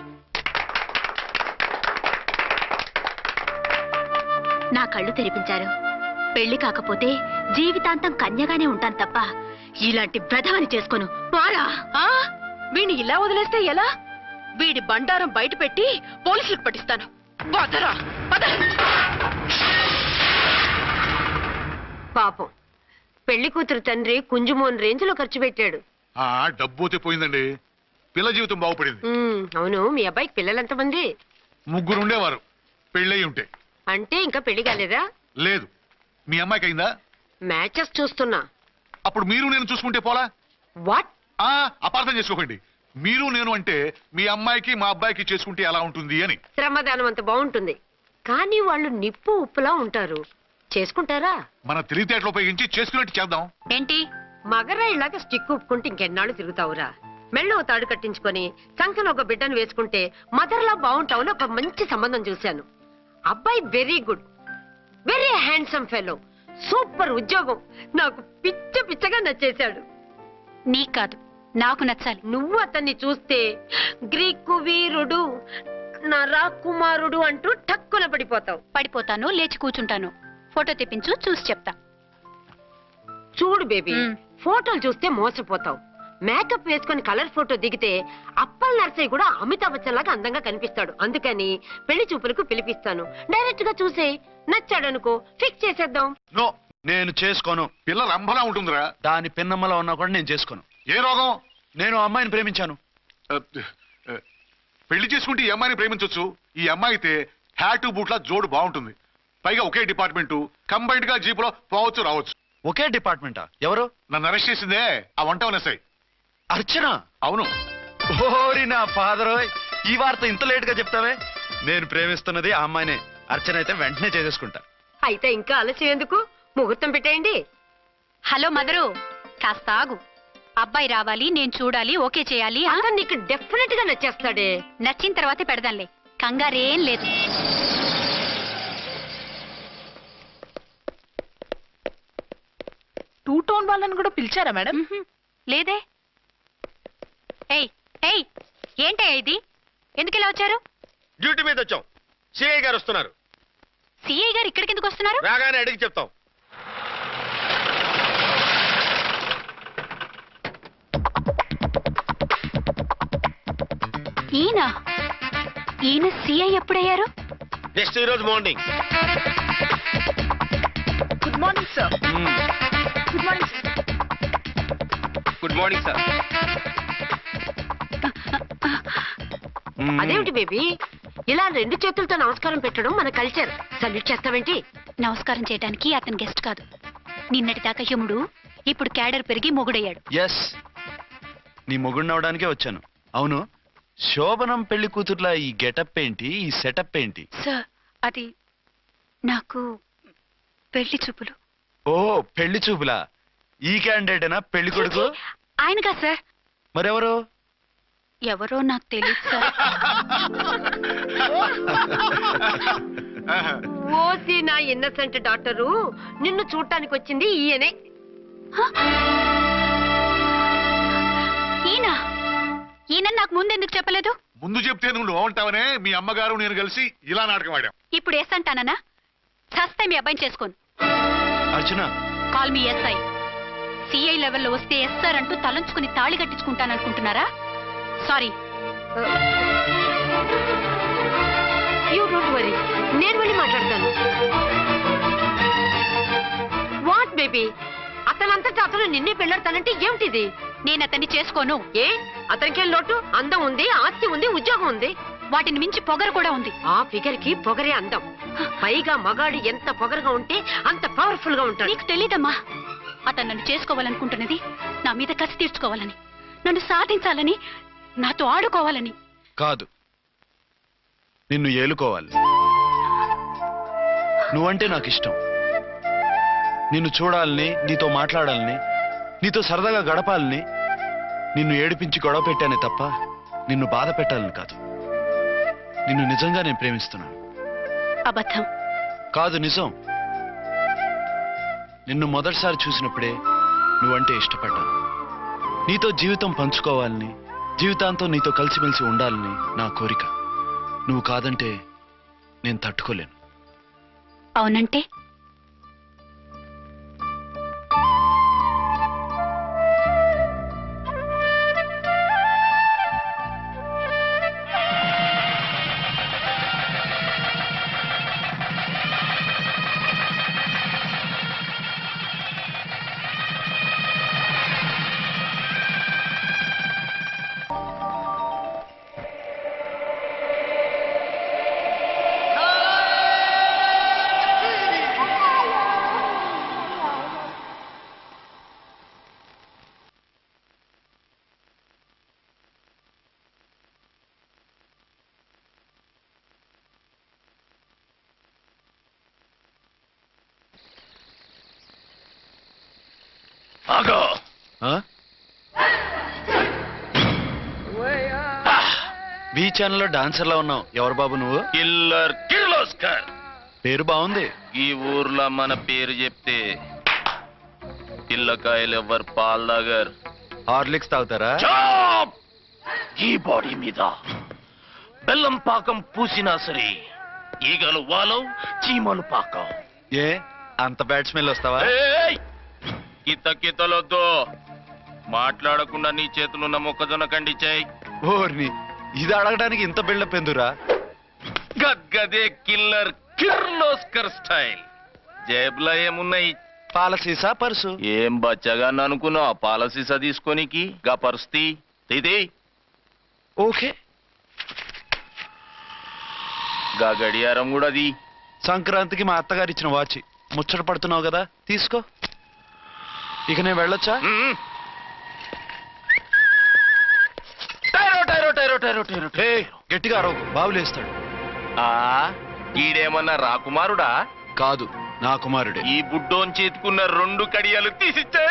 నా కళ్ళు తెరిపించారు. పెళ్లి కాకపోతే జీవితాంతం కన్యగానే ఉంటాను తప్ప ఇలాంటి బ్రధవని చేసుకోను. పోరా! వీణ్ణి ఇలా వదిలేస్తే ఎలా? వీడి బండారం బయట పెట్టి పోలీసులకు పట్టిస్తాను. పదరా, పద. పాపం పెళ్లి కూతురు తండ్రి కుంజుమోన్ రేంజ్ లో ఖర్చు పెట్టాడు. డబ్బు పోయిందండి, పిల్ల జీవితం బాగుపడింది. అవును, మీ అబ్బాయికి పిల్లలెంతమంది? 3 ఉండేవారు, పెళ్ళయి ఉంటే. అంటే ఇంకా పెళ్లి కాలేదా? లేదు. మీ అమ్మాయికి అయిందా? మ్యాచెస్ చూస్తున్నా. అప్పుడు మీరు నేను చూసుకుంటే పోలా? వాట్? అపార్థం చేసుకోకండి. మీరు నేను అంటే మీ అమ్మాయికి మా అబ్బాయికి చేసుకుంటే ఎలా ఉంటుంది అని. శ్రమదానం అంత బాగుంటుంది, కానీ వాళ్ళు నిప్పు ఉప్పులా ఉంటారు. చేసుకుంటారా? మన తెలివితేటలు ఉపయోగించి చేసుకున్నట్టు చేద్దాం. ఏంటి? మగరాయిలాగా స్టిక్ ఉప్పుకుంటే ఇంకెన్నాళ్ళు తిరుగుతావురా? మెళ్ళో తాడు కట్టించుకొని సంఖ్యలో ఒక బిడ్డను వేసుకుంటే మదర్లా బాగుంటావుని ఒక మంచి సంబంధం చూశాను. అబ్బాయి very good, very handsome fellow, super ఉద్యోగం. నాకు పిచ్చగా నచ్చేశాడు. నీకు కాదు, నాకు నచ్చాలి. నువ్వు అతన్ని చూస్తే గ్రీకు వీరుడు, నా రాకుమారుడు అంటూ టక్కున పడిపోతావు. పడిపోతాను, లేచి కూర్చుంటాను. ఫోటో తెప్పించు, చూసి చెప్తా. చూడు బేబీ, ఫోటోలు చూస్తే మోసపోతావు. మేకప్ వేసుకొని కలర్ ఫోటో దిగితే అప్పల్ నర్సయ్య కూడా అమితాబ్ బచ్చన్ లాగా అందంగా కనిపిస్తాడు. అందుకని పెళ్లి చూపులకు పిలిపిస్తాను. డైరెక్ట్ గా చూసే నచ్చాడనుకో, ఫిక్స్ చేసేద్దాం. నో, నేను చేసుకోను. పిల్ల రంభలా ఉంటుందిరా. దాని పిన్నమ్మలో ఉన్నా కూడా నేను చేసుకోను. ఏ రోగం? నేను అమ్మాయిని ప్రేమించాను. పెళ్లి చేసుకుంటే ఈ అమ్మాయిని ప్రేమించవచ్చు. ఈ అమ్మాయి అయితే హ్యాటు బూట్ల జోడు బాగుంటుంది. పైగా ఒకే డిపార్ట్మెంట్, కంబైన్డ్ గా జీపులో పోవచ్చు రావచ్చు. ఒకే డిపార్ట్మెంటా? ఎవరు? నన్ను అరెస్ట్ చేసిందే ఆ వంట వనసాయి. అర్చన? అవును. ఓరి నా ఫాదర్, ఈ వార్త ఇంత లేట్ గా చెప్తావే. నేను ప్రేమిస్తున్నది ఆ అమ్మాయినే. అర్చన అయితే వెంటనే చేసేసుకుంటా. అయితే ఇంకా ఆలస్యం ఎందుకు? ముహూర్తం పెట్టేయండి. హలో మదరు, కాస్త ఆగు. అబ్బాయి రావాలి, నేను చూడాలి, ఓకే చేయాలి. అతను నీకు డెఫినెట్ గా నచ్చేస్తాడే. నచ్చిన తర్వాతే పెడదాంలే, కంగారేం లేదు. టూ టోన్ వాళ్ళని కూడా పిలిచారా మేడం? లేదే. ఏయ్ ఏయ్, ఏంటయ్యా ఇది? ఎందుకు ఇలా వచ్చారు? డ్యూటీ మీద వచ్చాం. సిఐ గారు వస్తున్నారు. సిఐ గారు ఇక్కడికి ఎందుకు వస్తున్నారు? రాగానే అడిగి చెప్తాం. ఈయన సిఐ ఎప్పుడయ్యారు? నెక్స్ట్ ఈ రోజు morning. Good morning sir. Good morning. Good morning sir. అదేమిటి బేబీ, ఇలా 2 చేతులతో నమస్కారం పెట్టడం మన కల్చర్. సల్యూట్ చేస్తావేంటి? నమస్కారం చేయడానికి అతను గెస్ట్ కాదు. నిన్నటి దాకా యముడు, ఇప్పుడు క్యాడర్ పెరిగి మొగుడయ్యాడు. ఎస్, నీ మొగుడిని అవడానికే వచ్చాను. అవును, శోభనం పెళ్లి కూతుర్లా ఈ గెటప్ ఏంటి, ఈ సెటప్ ఏంటి? సార్, అది నాకు పెళ్లి చూపులు. ఓ, పెళ్లి చూపులా? ఈ క్యాండిడేటేనా పెళ్లి కొడుకు? ఆయనగా సార్. మరెవరు? ఎవరో నాకు తెలియదు సార్. ఓసి నా ఇన్నసెంట్ డాక్టరు, నిన్ను చూడటానికి వచ్చింది ఈయనే. ఈయన నాకు ముందెందుకు చెప్పలేదు? ముందు చెప్తే నువ్వు బాగుంటావనే మీ అమ్మగారు నేను కలిసి ఇలా నాటకం ఆడాం. ఇప్పుడు ఎస్ అంటానా? చస్తే మీ అబ్బాయిని చేసుకోను. అర్చన, కాల్ మీ ఎస్ఐ. సిఐ లెవెల్లో వస్తే ఎస్ఆర్ అంటూ తలంచుకుని తాళి కట్టించుకుంటాననుకుంటున్నారా? సారీ. యూ డోంట్ వరీ, నేను వెళ్ళి మాట్లాడతాను. వాట్ బేబీ, అతనంతటా అతను నిన్నే పెళ్ళాడతానంటే ఏమిటిది? నేను అతన్ని చేసుకోను. ఏ అతనికేం లోటు? అందం ఉంది, ఆస్తి ఉంది, ఉద్యోగం ఉంది. వాటిని మించి పొగరు కూడా ఉంది. ఆ ఫిగర్ కి పొగరే అందం. పైగా మగాడు ఎంత పొగరుగా ఉంటే అంత పవర్ఫుల్ గా ఉంటాడు. నీకు తెలీదమ్మా, అతను నన్ను చేసుకోవాలనుకుంటున్నది నా మీద కసి తీర్చుకోవాలని, నన్ను సాధించాలని, నాతో ఆడుకోవాలని కాదు, నిన్ను ఏలుకోవాలి. నువ్వంటే నాకు ఇష్టం. నిన్ను చూడాలని, నీతో మాట్లాడాలని, నీతో సరదాగా గడపాలని, నిన్ను ఏడిపించి గొడవ పెట్టానే తప్ప నిన్ను బాధ పెట్టాలని కాదు. నిన్ను నిజంగా నేను ప్రేమిస్తున్నాను. అబద్ధం. కాదు, నిజం. నిన్ను మొదటిసారి చూసినప్పుడే నువ్వంటే ఇష్టపడ్డాను. నీతో జీవితం పంచుకోవాలని, జీవితాంతం నీతో కలిసిమెలిసి ఉండాలని నా కోరిక. నువ్వు కాదంటే నేను తట్టుకోలేను. అవునంటే బీ ఛానల్లో డాన్సర్ లా ఉన్నావు. ఎవరు బాబు నువ్వు? కిల్లర్ కిర్లోస్కర్. పేరు బాగుంది. ఈ ఊర్లో మన పేరు చెప్తే పిల్లకాయలు ఎవరు పాల్ దగ్గర హార్లిక్స్ తాగుతారా? ఈ బాడీ మీద బెల్లం పాకం పూసినా సరే ఈగలు వాలవు, చీమలు పాకం. ఏ అంత బ్యాడ్ స్మెల్ వస్తావా? కితలొద్దు. మాట్లాడకుండా నీ చేతులున్న మొక్కజొన్న కండిచాయి. ఓర్ని, ఇది అడగడానికి ఇంత బిల్డప్ ఎందురా? గద్గదే కిల్లర్ కిర్లోస్కర్ స్టైల్. జేబులో ఏమున్నాయి? పాల సీసా, పర్సు. ఏం బచ్చగా అనుకున్నావు? పాల సీసా తీసుకోనికి గా పరిస్థితి ఇది. ఓకే, గా గడియారం కూడా అది. సంక్రాంతికి మా అత్తగారు ఇచ్చిన వాచి. ముచ్చట పడుతున్నావు కదా, తీసుకో. ఇక నేను వెళ్ళొచ్చా? గట్టిగా అరవకు, బావులేస్తాడు. ఈడేమన్నా రాకుమారుడా? కాదు, నా కుమారుడే. ఈ బుడ్డోన్ చేతుకున్న 2 కడియాలు తీసిచ్చా.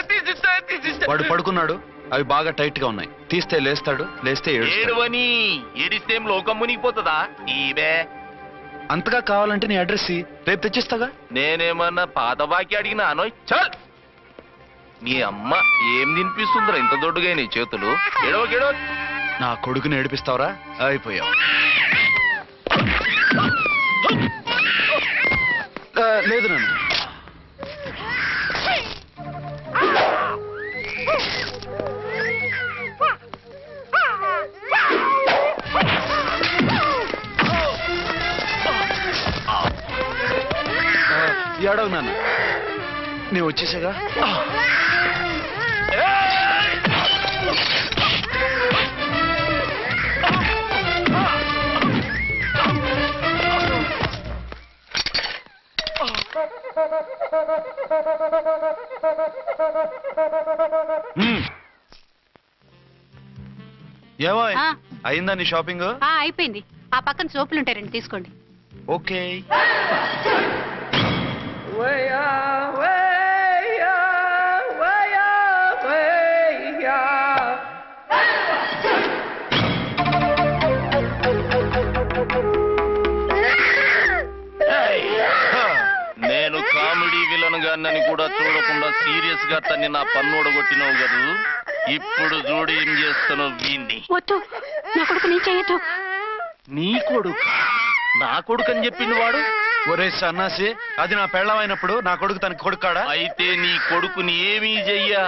వాడు పడుకున్నాడు, అవి బాగా టైట్ గా ఉన్నాయి. తీస్తే లేస్తాడు, లేస్తే ఏడుస్తాడు. ఏడువని ఏడిస్తే లోకం మునిగిపోతుందా? ఈబే అంతగా కావాలంటే నీ అడ్రస్ రేపు తెచ్చిస్తాగా. నేనేమన్నా పాత బాకి అడిగినా అనోయ్. చల్, నీ అమ్మ ఏం తినిపిస్తుందిరా ఇంత దొడ్డుగా నీ చేతులు? ఎడవకెడవ. నా కొడుకుని ఏడిపిస్తావరా? అయిపోయావు. లేదు నన్ను. ఏడవు నాన్న, నేను వచ్చేసాగా. ఏమో అయిందా నీ షాపింగ్? అయిపోయింది. ఆ పక్కన సోపులుంటాయి, రండి తీసుకోండి. ఓకే. నేను కామెడీ విలన్ గాన్నని కూడా చూడకుండా సీరియస్ గా తన్ని నా పన్నోడగొట్టినావు కదూ. ఇప్పుడు చూడు ఏం చేస్తాను వీణ్ణి. వద్దు, నా కొడుకు నేను చేయొద్దు. నీ కొడుకు? నా కొడుకు అని చెప్పింది వాడు. ఒరే సన్నాసి, అది నా పెళ్ళమైనప్పుడు నా కొడుకు తన కొడుకాడా? అయితే నీ కొడుకుని ఏమీ చెయ్యా,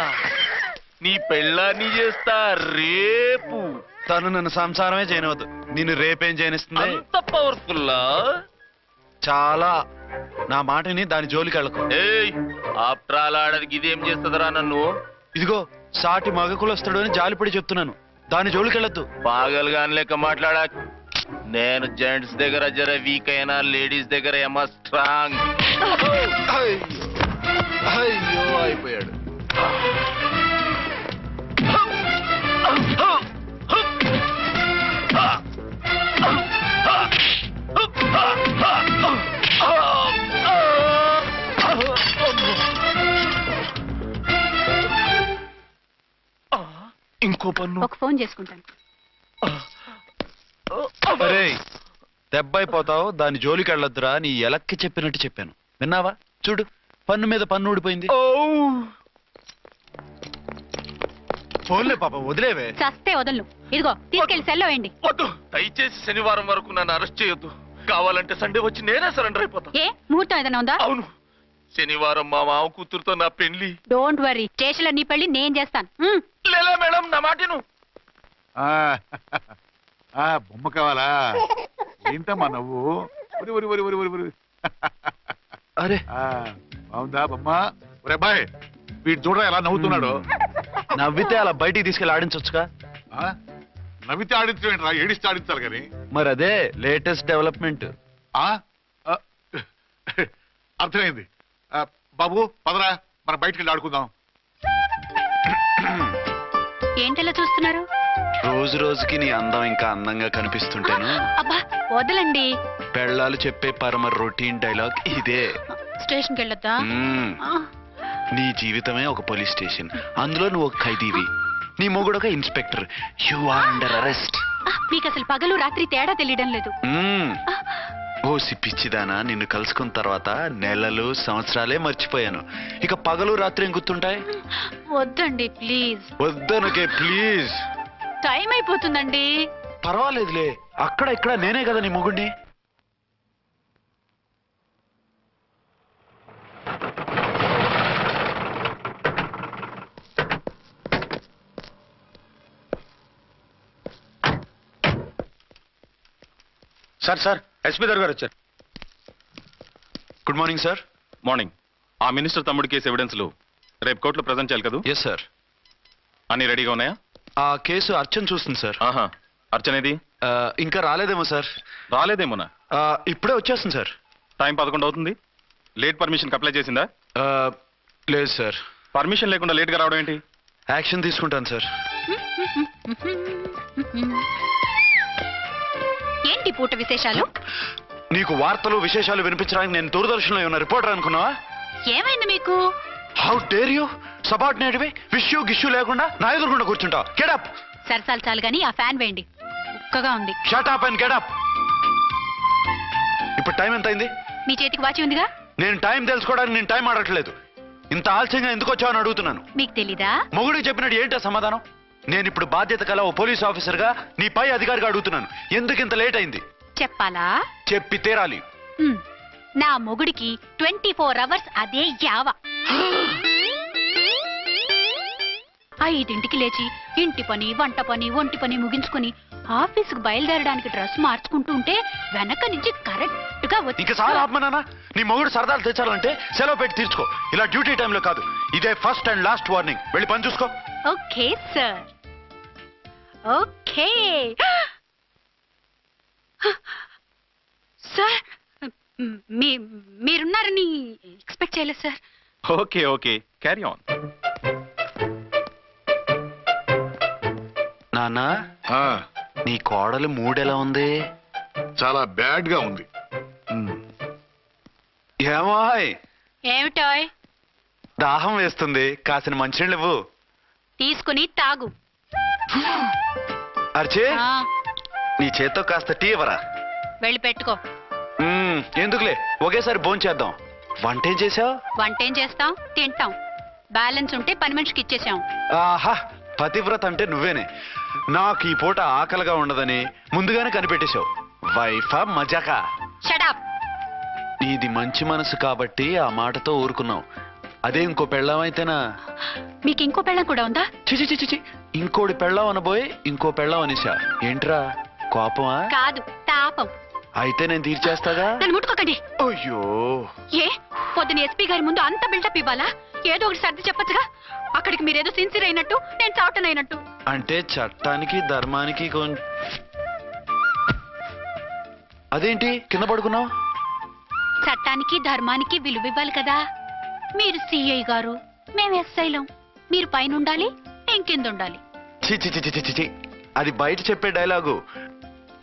నీ పెళ్ళాన్ని చేస్తా రేపు. తను నన్ను సంసారమే చేయనవద్దు. నిన్ను రేపేం చేయనిస్తుంది? అంత పవర్ఫుల్లా? చాలా. నా మాటని దాని జోలికి వెళ్ళకు. ఏయ్, ఆప్ట్రాల్ ఆడదికి ఇదేం చేస్తుందిరా నన్ను? ఇదిగో సాటి మగకులు వస్తాడు అని జాలిపడి చెప్తున్నాను, దాని జోలికి వెళ్ళొద్దు. పాగలుగాని లెక్క మాట్లాడా. నేను జెంట్స్ దగ్గర జర వీక్ అయినా లేడీస్ దగ్గర ఏమో స్ట్రాంగ్. అయ్యో అయిపోయాడు. ఇంకో పన్ను. ఒక ఫోన్ చేసుకుంటాను. అరే దెబ్బ అయిపోతావు, దాని జోలికి వెళ్ళొద్దురా. నీ ఎలక్కి చెప్పినట్టు చెప్పాను, విన్నావా? చూడు, పన్ను మీద పన్ను ఊడిపోయింది. ఫోన్లే పాప, వదిలేవే. చస్తే వదలను. ఇదిగో తీసుకెళ్లి సెల్లో వేయండి. వద్దు, దయచేసి శనివారం వరకు నన్ను అరెస్ట్ చేయొద్దు. కావాలంటే సండే వచ్చి నేనే సరెండర్ అయిపోతా. ఏ ముహూర్తం ఏదైనా ఉందా? అవును, శనివారం మా మామ కూతురుతో నా పెళ్లి. డోంట్ వరీ, స్టేషన్ లో నీ పెళ్లి నేను చేస్తాను. లేలా మేడం, నా మాటను. బొమ్మ కావాలా? ఏంటమ్మా నవ్వు? ఒరి ఒరి ఒరి ఒరి ఒరి ఒరి. అరే బాగుందా బొమ్మ? ఒరే అబ్బాయి, వీడు చూడరా ఎలా నవ్వుతున్నాడు. నవ్వితే అలా బయటికి తీసుకెళ్ళి ఆడించొచ్చుగా. నవ్వితే ఆడించడం, ఏడిస్తే ఆడించాలి కానీ. మరి అదే లేటెస్ట్ డెవలప్మెంట్. అర్థమైంది. బాబు పదరా, మనం బయటికి వెళ్ళి ఆడుకుందాం. ఏంటలా చూస్తున్నారు? రోజు రోజుకి నీ అందం ఇంకా అందంగా కనిపిస్తుంటేను. అబ్బా వదలండి. పెళ్ళాలు చెప్పే పరమ రొటీన్ డైలాగ్ ఇదే. స్టేషన్కి వెళ్ళొద్దా? నీ జీవితమే ఒక పోలీస్ స్టేషన్, అందులో నువ్వు ఒక ఖైదీవి, నీ మొగుడు ఒక inspector. You are under arrest. మీకు అసలు పగలు రాత్రి తేడా తెలియడం లేదు. ఓ సిప్పిచ్చిదానా, నిన్ను కలుసుకున్న తర్వాత నెలలు సంవత్సరాలే మర్చిపోయాను. ఇక పగలు రాత్రి ఏం గుర్తుంటాయి? వద్దండి ప్లీజ్. వద్దనకే ప్లీజ్. టైం అయిపోతుందండి. పర్వాలేదులే, అక్కడ ఇక్కడ నేనే కదా నీ మొగుడిని. సార్ సార్, ఎస్పీ గారు వచ్చారు. Good morning sir. మార్నింగ్. ఆ మినిస్టర్ తమ్ముడి కేసు ఎవిడెన్స్లు రేపు కోర్టులో ప్రజెంట్ చేయాలి కదా? Yes sir. అన్ని రెడీగా ఉన్నాయా? ఆ కేసు అర్చన్ చూస్తుంది సార్. ఆహా, అర్చనేది? ఇంకా రాలేదేమో సార్. రాలేదేమోనా? ఇప్పుడే వచ్చేస్తుంది సార్. టైం 11 అవుతుంది. లేట్ పర్మిషన్ అప్లై చేసిందా? లేదు సార్. పర్మిషన్ లేకుండా లేట్ గా రావడం ఏంటి? యాక్షన్ తీసుకుంటాను సార్. ఏంటి పూట విశేషాలు? నీకు వార్తలు విశేషాలు వినిపించడానికి నేను దూరదర్శన్లో ఉన్న రిపోర్టర్ అనుకున్నావా? ఏమైంది మీకు? How dare you? సబార్డినేట్వి విష్యూ గిష్యూ లేకుండా నా ఎదురుకుండా కూర్చుంటావు. Get up. సరసాలు చాలు గానీ ఆ ఫ్యాన్ వేయండి, ఉక్కగా ఉంది. Shut up and get up. ఇప్పుడు టైం ఎంత అయింది? మీ చేతికి వాచి ఉందిగా. నేను టైం తెలుసుకోవడానికి నేను టైం ఆడట్లేదు. ఇంత ఆలస్యంగా ఎందుకు వచ్చావని అడుగుతున్నాను. మీకు తెలీదా? మొగుడికి చెప్పినట్టు ఏంటో సమాధానం? నేను ఇప్పుడు బాధ్యత కల ఓ పోలీస్ ఆఫీసర్ గా నీ పై అధికారిగా అడుగుతున్నాను, ఎందుకు ఇంత లేట్ అయింది? చెప్పాలా? చెప్పి తీరాలి. నా మొగుడికి 24 hours అదే యావ. 5ంటికి లేచి ఇంటి పని, వంట పని, ఒంటి పని ముగించుకుని ఆఫీసుకు బయలుదేరడానికి డ్రెస్ మార్చుకుంటూ ఉంటే వెనక నుంచి కరెక్ట్ గా వచ్చి. ఇంకా సార్ ఆత్మనానా, నీ మొగుడు సరదాలు తెచ్చాలంటే సెలవు పెట్టి తీర్చుకో. ఇలా డ్యూటీ టైంలో కాదు. ఇదే ఫస్ట్ అండ్ లాస్ట్ వార్నింగ్. వెళ్ళి పని చూసుకో. Okay sir, okay sir. మీరున్నారని ఎక్స్పెక్ట్ చేయలేదు సార్. Okay okay, carry on. నాన్నా, నీ కోడలు మూడెలా ఉంది? చాలా బ్యాడ్ గా ఉంది. ఏమాయ్? ఏమిటాయ్? దాహం వేస్తుంది, కాసిన మంచినీళ్ళు ఇవ్వు. తీసుకుని తాగు. అర్చే, నీ చేత్తో కాస్త టీ ఇవ్వరా? వెళ్ళి పెట్టుకో. ఎందుకులే, ఒకేసారి భోంచేద్దాం. వంటేం చేసావు? వంటేం చేస్తాం, తింటాం. బ్యాలెన్స్ ఉంటే పని మనిషికి ఇచ్చేసాం. ఆహా, పతివ్రత అంటే నువ్వేనే. నాకు ఈ పూట ఆకలిగా ఉండదని ముందుగానే కనిపెట్టేశావు. వైఫా మజాకా? షటప్. నీది మంచి మనసు కాబట్టి ఆ మాటతో ఊరుకున్నావు. అదే ఇంకో పెళ్ళాం అయితేనా? మీకు ఇంకో పెళ్ళం కూడా ఉందా? చిచి ఇంకోటి పెళ్ళాం అనబోయి ఇంకో పెళ్ళాం అనేసా. ఏంట్రా కోపమా? కాదు, తాపం. అయితే నేను తీర్చేస్తాగా. నన్ను ముట్టుకోకండి. అయ్యో, ఏ పొద్దున ఎస్పీ గారి ముందు అంత బిల్డప్ ఇవ్వాలా? ఏదో ఒకటి సర్ది చెప్పొచ్చుగా. అక్కడికి మీరేదో సిన్సియర్ అయినట్టు, నేను చావటన్ అయినట్టు. అంటే చట్టానికి ధర్మానికి అదేంటి కింద పడుకున్నావు? చట్టానికి ధర్మానికి విలువ ఇవ్వాలి కదా. మీరు సిఐ గారు, మేము ఎస్ఐలం. మీరు పైన ఉండాలి, నేను కింద ఉండాలి. చి చి చి చి చి చి. అది బయట చెప్పే డైలాగు.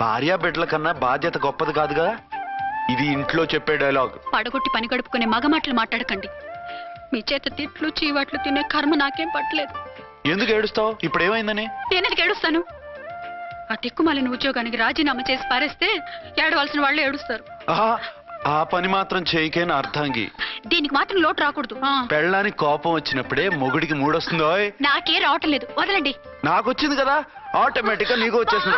భార్యా బిడ్డల కన్నా బాధ్యత గొప్పది కాదుగా. ఇది ఇంట్లో చెప్పే డైలాగ్. పడగొట్టి పని గడుపుకునే మగ మాటలు మాట్లాడకండి. మీ చేత తిట్లు చీవాట్లు తినే కర్మ నాకేం పట్టలేదు. ఎందుకు ఏడుస్తావు? ఇప్పుడు ఏమైందని? నేనెందుకు ఏడుస్తాను? ఆ తిక్కుమాలిన ఉద్యోగానికి రాజీనామా చేసి పారేస్తే ఏడవలసిన వాళ్ళే ఏడుస్తారు. ఆహా, ఆ పని మాత్రం చేయకేన అర్థంగి. దీనికి మాత్రం లోటు రాకూడదు. పెళ్ళానికి కోపం వచ్చినప్పుడే మొగుడికి మూడొస్తుందో. నాకే రావటం లేదు, వదలండి. నాకు వచ్చింది కదా, ఆటోమేటిక్ గా నీకు వచ్చేసింది.